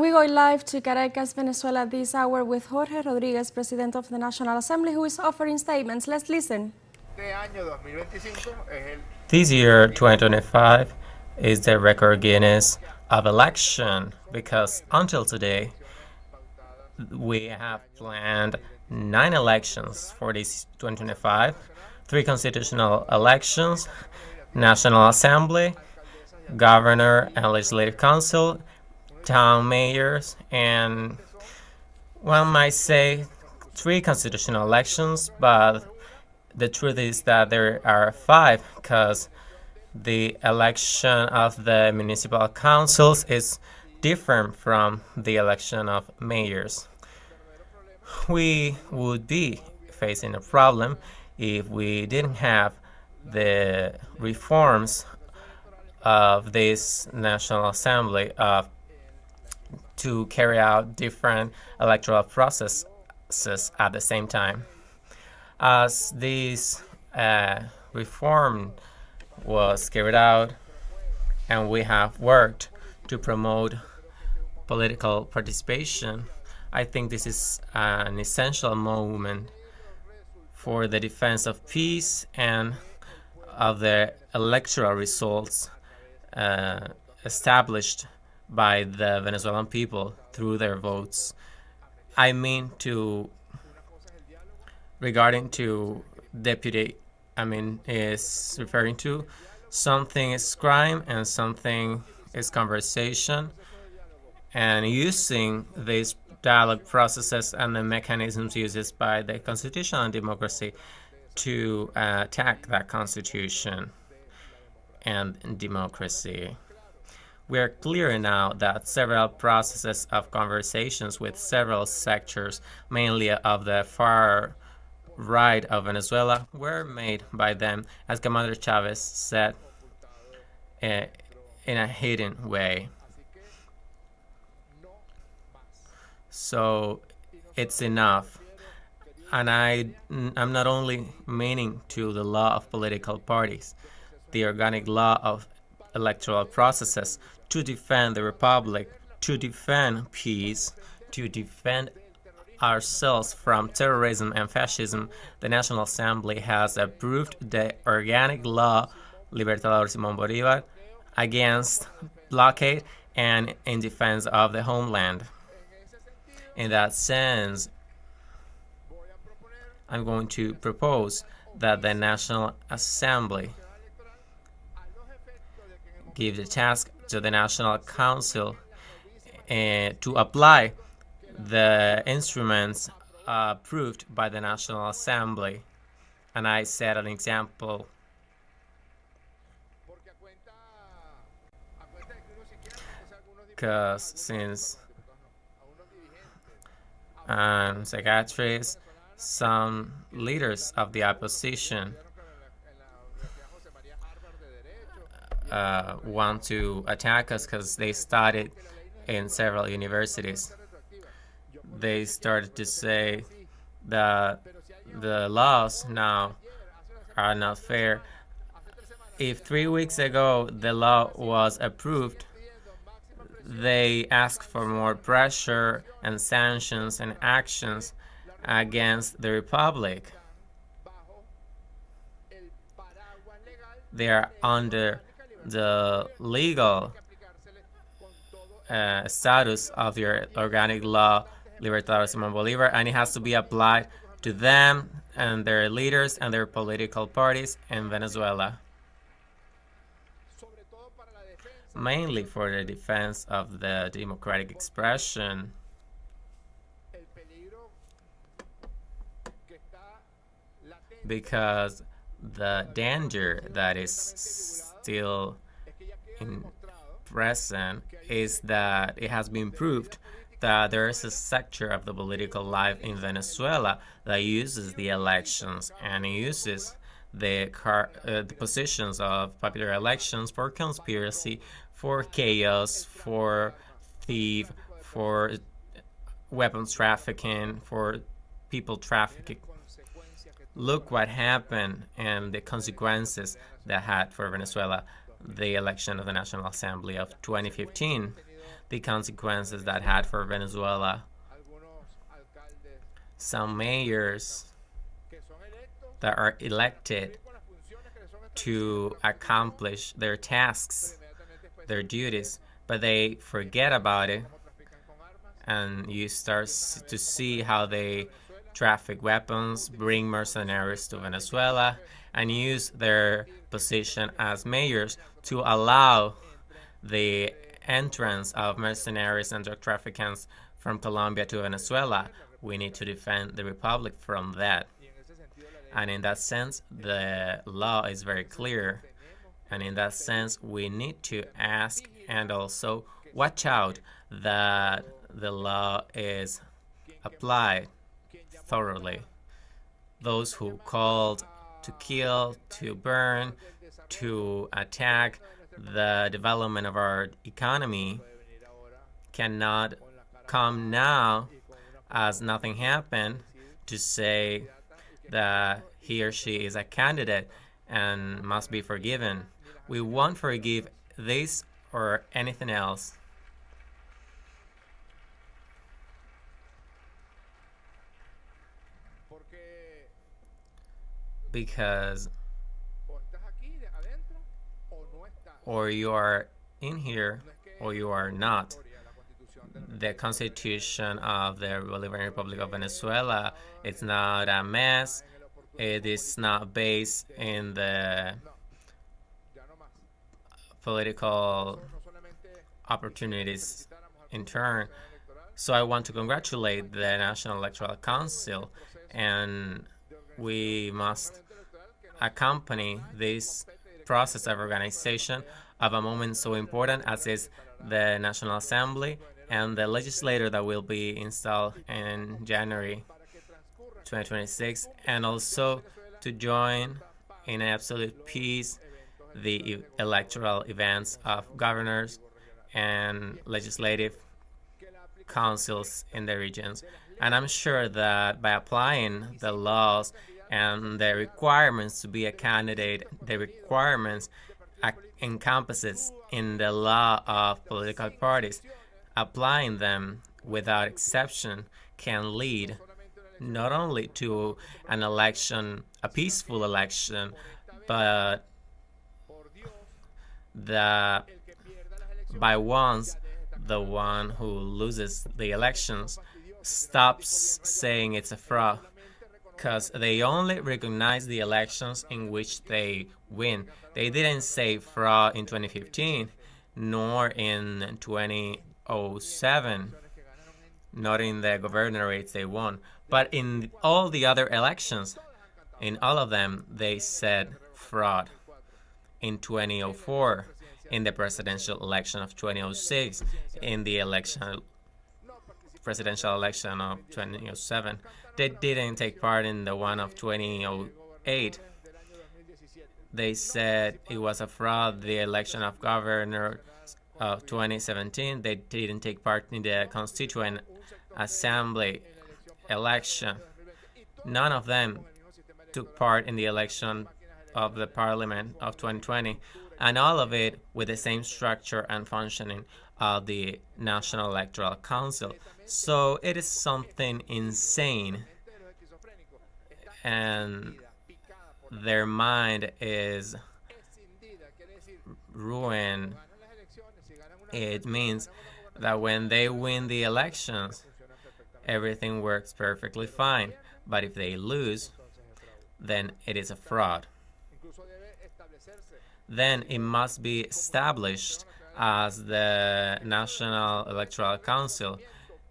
We go live to Caracas, Venezuela this hour with Jorge Rodríguez, President of the National Assembly, who is offering statements. Let's listen. This year, 2025, is the record Guinness of election because until today, we have planned 9 elections for this 2025, 3 constitutional elections, National Assembly, Governor and Legislative Council, town mayors, and one might say 3 constitutional elections, but the truth is that there are 5 because the election of the municipal councils is different from the election of mayors. We would be facing a problem if we didn't have the reforms of this National Assembly to carry out different electoral processes at the same time. As this reform was carried out and we have worked to promote political participation, I think this is an essential moment for the defense of peace and of the electoral results established by the Venezuelan people through their votes. I mean regarding to deputy, is referring to something is crime and something is conversation, and using these dialogue processes and the mechanisms used by the constitution and democracy to attack that constitution and democracy. We are clear now that several processes of conversations with several sectors, mainly of the far right of Venezuela, were made by them, as Commander Chavez said, in a hidden way. So it's enough. And I'm not only meaning to the law of political parties, the organic law of electoral processes, to defend the republic, to defend peace, to defend ourselves from terrorism and fascism. The National Assembly has approved the organic law Libertador Simón Bolívar against blockade and in defense of the homeland. In that sense, I'm going to propose that the National Assembly give the task to the National Council to apply the instruments approved by the National Assembly. And I set an example because since psychiatrists, some leaders of the opposition want to attack us because they studied in several universities. They started to say that the laws now are not fair. If 3 weeks ago the law was approved, they asked for more pressure and sanctions and actions against the republic. They are under the legal status of your organic law Libertador Simón Bolívar, and it has to be applied to them and their leaders and their political parties in Venezuela, mainly for the defense of the democratic expression. Because the danger that is still present is that it has been proved that there is a sector of the political life in Venezuela that uses the elections and uses the positions of popular elections for conspiracy, for chaos, for thief, for weapons trafficking, for people trafficking. Look what happened and the consequences that had for Venezuela the election of the National Assembly of 2015. the consequences that had for Venezuela. Some mayors that are elected to accomplish their tasks, their duties, but they forget about it, and you start to see how they traffic weapons, bring mercenaries to Venezuela, and use their position as mayors to allow the entrance of mercenaries and drug traffickers from Colombia to Venezuela. We need to defend the Republic from that. And in that sense, the law is very clear. And in that sense, we need to ask and also watch out that the law is applied thoroughly. Those who called to kill, to burn, to attack the development of our economy cannot come now as nothing happened to say that he or she is a candidate and must be forgiven. We won't forgive this or anything else. Because or you are in here or you are not. The Constitution of the Bolivarian Republic of Venezuela is not a mess. It is not based in the political opportunities in turn. So I want to congratulate the National Electoral Council, and we must accompany this process of organization of a moment so important as is the National Assembly and the legislature that will be installed in January 2026, and also to join in absolute peace the electoral events of governors and legislative councils in the regions. And I'm sure that by applying the laws and the requirements to be a candidate, the requirements encompasses in the law of political parties, applying them without exception can lead not only to an election, a peaceful election, but by once the one who loses the elections stops saying it's a fraud, because they only recognize the elections in which they win. They didn't say fraud in 2015, nor in 2007, not in the governorates they won. But in all the other elections, in all of them, they said fraud. In 2004, in the presidential election of 2006, in the presidential election of 2007, they didn't take part in the one of 2008. They said it was a fraud, the election of governor of 2017. They didn't take part in the Constituent Assembly election. None of them took part in the election of the Parliament of 2020, and all of it with the same structure and functioning of the National Electoral Council. So it is something insane, and their mind is ruined. It means that when they win the elections, everything works perfectly fine. But if they lose, then it is a fraud. Then it must be established as the National Electoral Council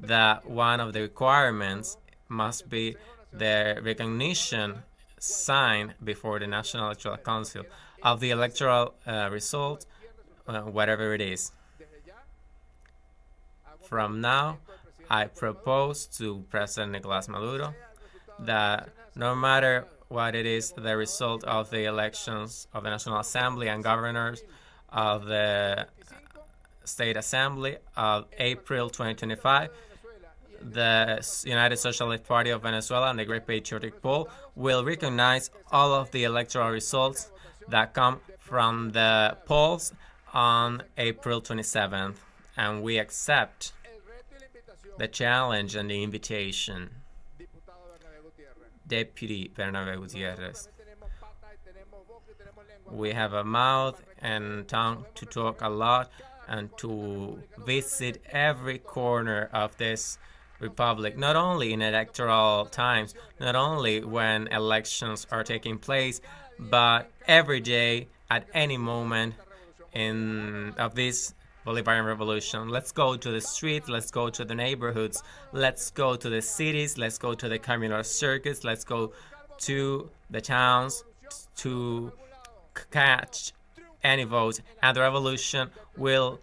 that one of the requirements must be the recognition signed before the National Electoral Council of the electoral result, whatever it is. From now, I propose to President Nicolas Maduro that no matter what it is, the result of the elections of the National Assembly and governors of the State Assembly of April 2025, the United Socialist Party of Venezuela and the Great Patriotic Poll will recognize all of the electoral results that come from the polls on April 27th. and we accept the challenge and the invitation. Deputy Bernabé Gutierrez. We have a mouth and tongue to talk a lot and to visit every corner of this republic, not only in electoral times, not only when elections are taking place, but every day, at any moment of this Bolivarian revolution. Let's go to the streets, let's go to the neighborhoods, let's go to the cities, let's go to the communal circuits, let's go to the towns to catch any vote, and the revolution will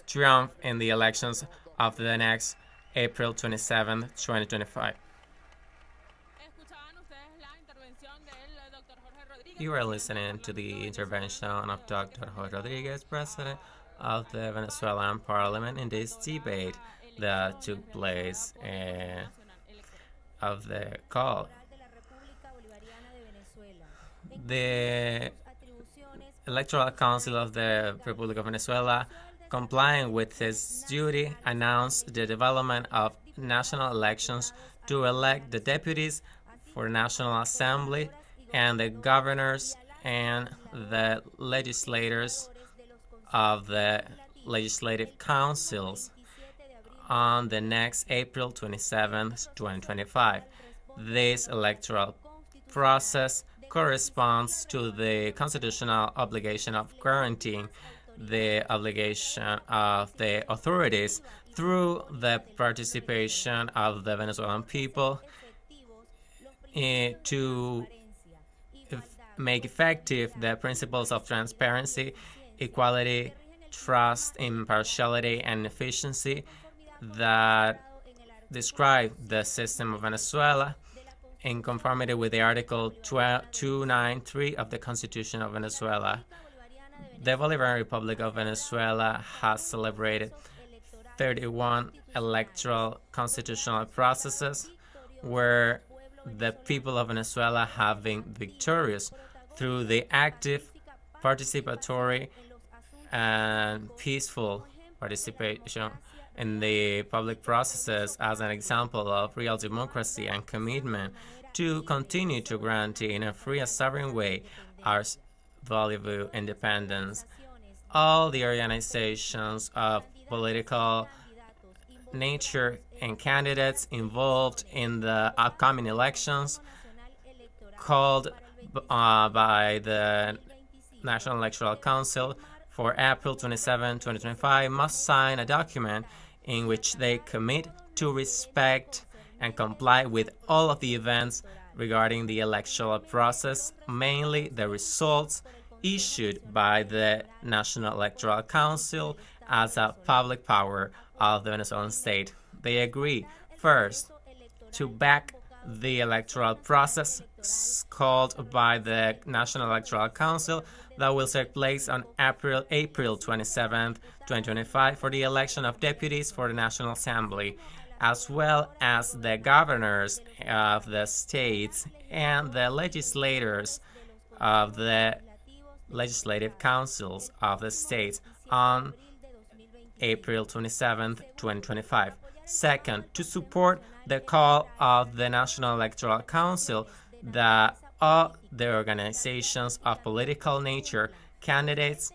triumph in the elections of the next April 27, 2025. You are listening to the intervention of Dr. Jorge Rodríguez, President of the Venezuelan Parliament, in this debate that took place of the call. The Electoral Council of the Republic of Venezuela, complying with its duty, announced the development of national elections to elect the deputies for the National Assembly and the governors and the legislators of the legislative councils on the next April 27, 2025. This electoral process corresponds to the constitutional obligation of guaranteeing the obligation of the authorities through the participation of the Venezuelan people to make effective the principles of transparency, equality, trust, impartiality, and efficiency that describe the system of Venezuela in conformity with the Article 293 of the Constitution of Venezuela. The Bolivarian Republic of Venezuela has celebrated 31 electoral constitutional processes where the people of Venezuela have been victorious through the active, participatory, and peaceful participation in the public processes as an example of real democracy and commitment to continue to guarantee in a free and sovereign way our valuable independence. All the organizations of political nature and candidates involved in the upcoming elections called by the National Electoral Council for April 27, 2025 must sign a document in which they commit to respect and comply with all of the events regarding the electoral process, mainly the results issued by the National Electoral Council as a public power of the Venezuelan state. They agree, first, to back the electoral process called by the National Electoral Council that will take place on April 27, 2025 for the election of deputies for the National Assembly, as well as the governors of the states and the legislators of the legislative councils of the states on April 27, 2025. Second, to support the call of the National Electoral Council that all the organizations of political nature, candidates,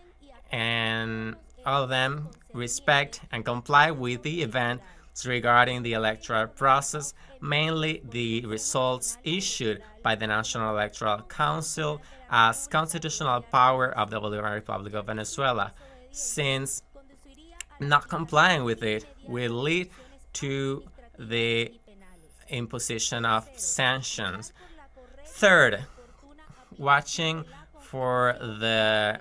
and all of them respect and comply with the events regarding the electoral process, mainly the results issued by the National Electoral Council as constitutional power of the Bolivarian Republic of Venezuela, since not complying with it will lead to the imposition of sanctions. Third, watching for the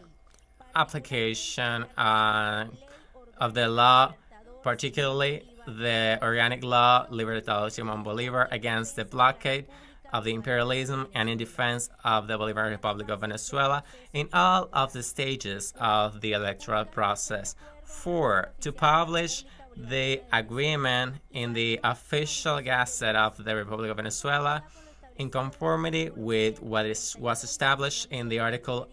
application of the law, particularly the organic law Libertad Simón Bolívar, against the blockade of the imperialism and in defense of the Bolivarian Republic of Venezuela in all of the stages of the electoral process. 4. To publish the agreement in the official gazette of the Republic of Venezuela in conformity with what was established in the Article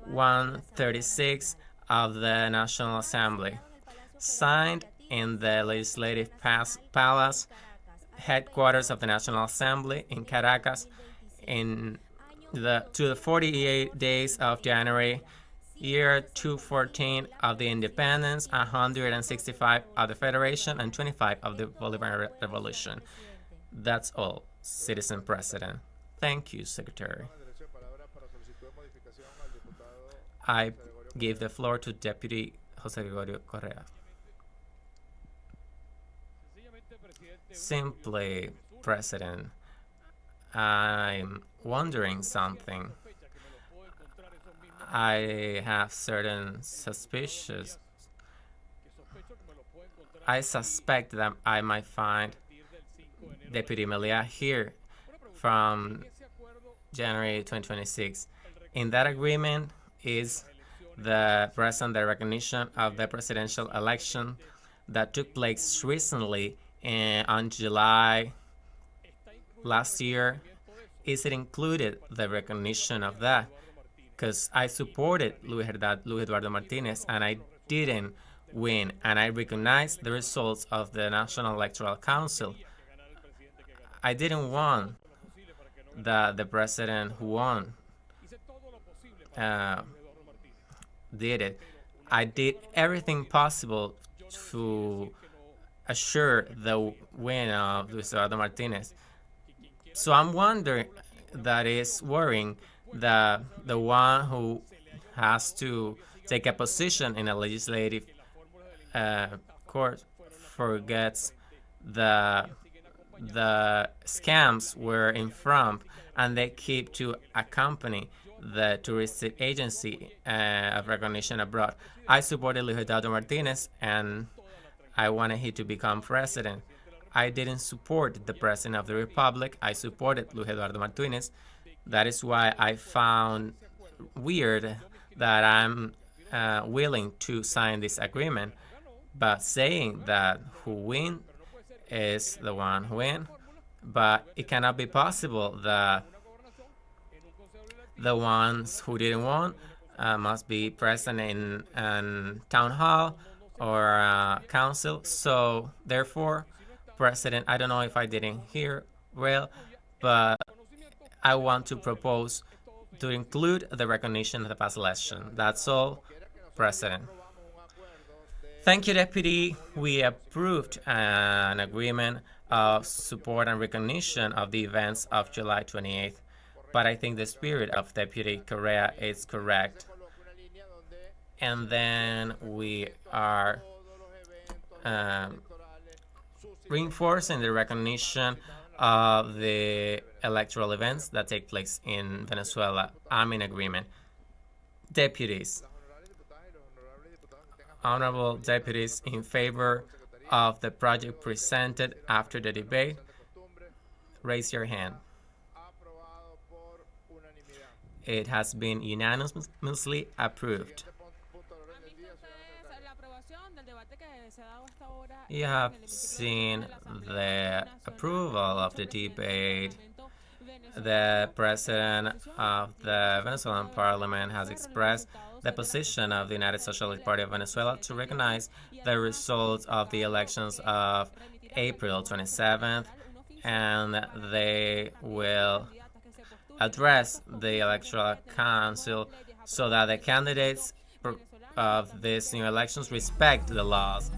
136 of the National Assembly. signed in the Legislative Palace, headquarters of the National Assembly in Caracas, to the 48 days of January, year 214 of the independence, 165 of the Federation, and 25 of the Bolivarian Revolution. That's all, Citizen President. Thank you, Secretary. I give the floor to Deputy Jose Gregorio Correa. Simply, President, I'm wondering something. I have certain suspicions. I suspect that I might find Deputy Melia here from January 2026. In that agreement is the recognition of the presidential election that took place recently on July last year. Is it included the recognition of that? Because I supported Luis Eduardo Martinez and I didn't win, and I recognize the results of the National Electoral Council. I didn't want the president who won did it. I did everything possible to assure the win of Luis Eduardo Martinez. So I'm wondering, that is worrying, the one who has to take a position in a legislative court forgets the scams were in front, and they keep to accompany the touristic agency of recognition abroad. I supported Luis Eduardo Martinez and I wanted him to become president. I didn't support the president of the republic. I supported Luis Eduardo Martinez. That is why I found weird that I'm willing to sign this agreement, but saying that who win is the one who win. But it cannot be possible that the ones who didn't win must be present in town hall or council. So therefore, President, I don't know if I didn't hear well, but I want to propose to include the recognition of the past election. That's all, President. Thank you, Deputy. We approved an agreement of support and recognition of the events of July 28th, but I think the spirit of Deputy Correa is correct. And then we are reinforcing the recognition of the electoral events that take place in Venezuela. I'm in agreement. Deputies, honorable deputies, in favor of the project presented after the debate, raise your hand. It has been unanimously approved. You have seen the approval of the debate. The president of the Venezuelan parliament has expressed the position of the United Socialist Party of Venezuela to recognize the results of the elections of April 27th, and they will address the Electoral Council so that the candidates of these new elections respect the laws.